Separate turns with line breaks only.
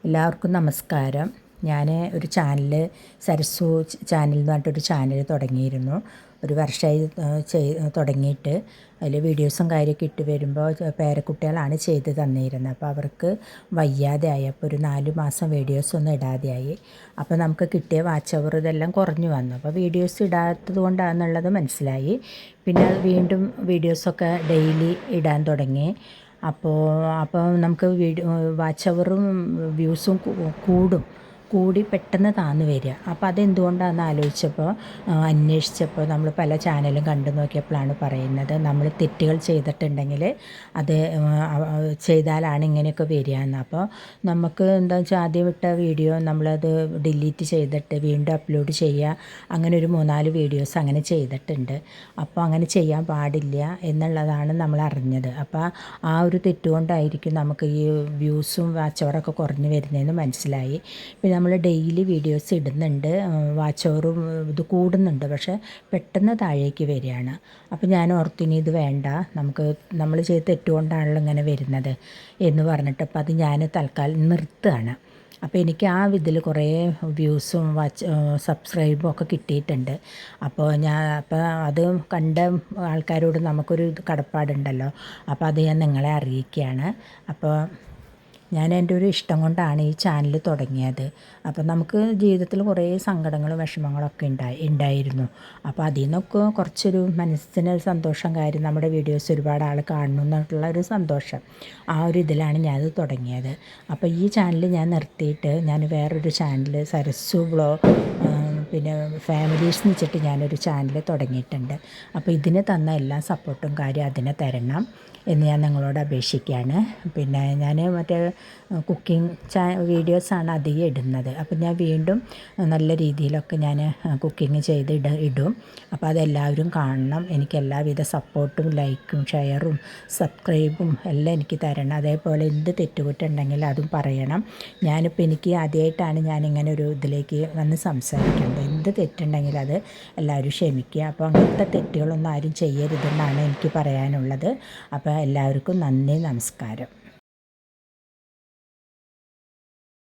എല്ലാവർക്കും നമസ്കാരം. ഞാൻ ഒരു ചാനൽ സരസു ചാനൽ എന്ന് പറഞ്ഞിട്ടൊരു ചാനൽ തുടങ്ങിയിരുന്നു. ഒരു വർഷമായി തുടങ്ങിയിട്ട്. അതിൽ വീഡിയോസും കാര്യമൊക്കെ ഇട്ട് വരുമ്പോൾ പേരക്കുട്ടികളാണ് ചെയ്ത് തന്നിരുന്നത്. അപ്പോൾ അവർക്ക് വയ്യാതെയായി. അപ്പോൾ ഒരു 4 മാസം വീഡിയോസൊന്നും ഇടാതെയായി. അപ്പോൾ നമുക്ക് കിട്ടിയ വാച്ച് അവർ ഇതെല്ലാം കുറഞ്ഞു വന്നു. അപ്പോൾ വീഡിയോസ് ഇടാത്തത് കൊണ്ടാണെന്നുള്ളത് മനസ്സിലായി. പിന്നെ വീണ്ടും വീഡിയോസൊക്കെ ഡെയിലി ഇടാൻ തുടങ്ങി. അപ്പോൾ നമുക്ക് വാച്ച് അവറും വ്യൂസും കൂടി പെട്ടെന്ന് താഴ്ന്നു വരിക. അപ്പോൾ അതെന്തുകൊണ്ടാണെന്ന് ആലോചിച്ചപ്പോൾ അന്വേഷിച്ചപ്പോൾ നമ്മൾ പല ചാനലും കണ്ടു നോക്കിയപ്പോഴാണ് പറയുന്നത് നമ്മൾ തെറ്റുകൾ ചെയ്തിട്ടുണ്ടെങ്കിൽ അത് ചെയ്താലാണ് ഇങ്ങനെയൊക്കെ വരികയെന്ന്. അപ്പോൾ നമുക്ക് എന്താ വെച്ചാൽ ആദ്യം വിട്ട വീഡിയോ നമ്മളത് ഡിലീറ്റ് ചെയ്തിട്ട് വീണ്ടും അപ്ലോഡ് ചെയ്യുക, അങ്ങനെ ഒരു 3-4 വീഡിയോസ് അങ്ങനെ ചെയ്തിട്ടുണ്ട്. അപ്പോൾ അങ്ങനെ ചെയ്യാൻ പാടില്ല എന്നുള്ളതാണ് നമ്മൾ അറിഞ്ഞത്. അപ്പോൾ ആ ഒരു തെറ്റുകൊണ്ടായിരിക്കും നമുക്ക് ഈ വ്യൂസും വാച്ച് അവറൊക്കെ കുറഞ്ഞു വരുന്നതെന്ന് മനസ്സിലായി. പിന്നെ നമ്മൾ ഡെയിലി വീഡിയോസ് ഇടുന്നുണ്ട്, വാച്ച് അവറും ഇത് കൂടുന്നുണ്ട്, പക്ഷേ പെട്ടെന്ന് താഴേക്ക് വരികയാണ്. അപ്പോൾ ഞാൻ ഓർത്തിനി ഇത് വേണ്ട, നമ്മൾ ചെയ്ത് തെറ്റുകൊണ്ടാണല്ലോ ഇങ്ങനെ വരുന്നത് എന്ന് പറഞ്ഞിട്ട് അപ്പോൾ അത് ഞാൻ തൽക്കാലം നിർത്തുകയാണ്. അപ്പോൾ എനിക്ക് ആ ഇതിൽ കുറേ വ്യൂസും സബ്സ്ക്രൈബും ഒക്കെ കിട്ടിയിട്ടുണ്ട്. അപ്പോൾ അത് കണ്ട ആൾക്കാരോട് നമുക്കൊരു കടപ്പാടുണ്ടല്ലോ. അപ്പോൾ അത് ഞാൻ നിങ്ങളെ അറിയിക്കുകയാണ്. അപ്പോൾ ഞാൻ എൻ്റെ ഒരു ഇഷ്ടം കൊണ്ടാണ് ഈ ചാനൽ തുടങ്ങിയത്. അപ്പോൾ നമുക്ക് ജീവിതത്തിൽ കുറേ സങ്കടങ്ങളും വിഷമങ്ങളൊക്കെ ഉണ്ടായിരുന്നു. അപ്പോൾ അതിൽ നിന്നൊക്കെ കുറച്ചൊരു മനസ്സിന് സന്തോഷം കാര്യം നമ്മുടെ വീഡിയോസ് ഒരുപാട് ആൾ കാണണം എന്നുള്ള ഒരു സന്തോഷം, ആ ഒരു ഇതിലാണ് ഞാനത് തുടങ്ങിയത്. അപ്പോൾ ഈ ചാനൽ ഞാൻ നിർത്തിയിട്ട് ഞാൻ വേറൊരു ചാനൽ സരസു വ്ലോഗ് പിന്നെ ഫാമിലീസ് എന്ന് വെച്ചിട്ട് ഞാനൊരു ചാനൽ തുടങ്ങിയിട്ടുണ്ട്. അപ്പോൾ ഇതിന് തന്ന എല്ലാ സപ്പോർട്ടും കാര്യം അതിനെ തരണം എന്ന് ഞാൻ നിങ്ങളോട് അപേക്ഷിക്കുകയാണ്. പിന്നെ ഞാൻ മറ്റേ കുക്കിംഗ് വീഡിയോസാണ് അധികം ഇടുന്നത്. അപ്പോൾ ഞാൻ വീണ്ടും നല്ല രീതിയിലൊക്കെ ഞാൻ കുക്കിംഗ് ചെയ്ത് ഇടും. അപ്പോൾ അതെല്ലാവരും കാണണം. എനിക്ക് എല്ലാവിധ സപ്പോർട്ടും ലൈക്കും ഷെയറും സബ്സ്ക്രൈബും എല്ലാം എനിക്ക് തരണം. അതേപോലെ എന്ത് തെറ്റുകുറ്റുണ്ടെങ്കിൽ അതും പറയണം. ഞാനിപ്പോൾ എനിക്ക് ആദ്യമായിട്ടാണ് ഞാനിങ്ങനെ ഒരു ഇതിലേക്ക് വന്ന് സംസാരിക്കുന്നത്. എന്ത് തെറ്റുണ്ടെങ്കിൽ അത് എല്ലാവരും ക്ഷമിക്കുക. അപ്പോൾ അങ്ങനത്തെ തെറ്റുകളൊന്നും ആരും ചെയ്യരുതെന്നാണ് എനിക്ക് പറയാനുള്ളത്. അപ്പോൾ എല്ലാവർക്കും നന്ദി, നമസ്കാരം.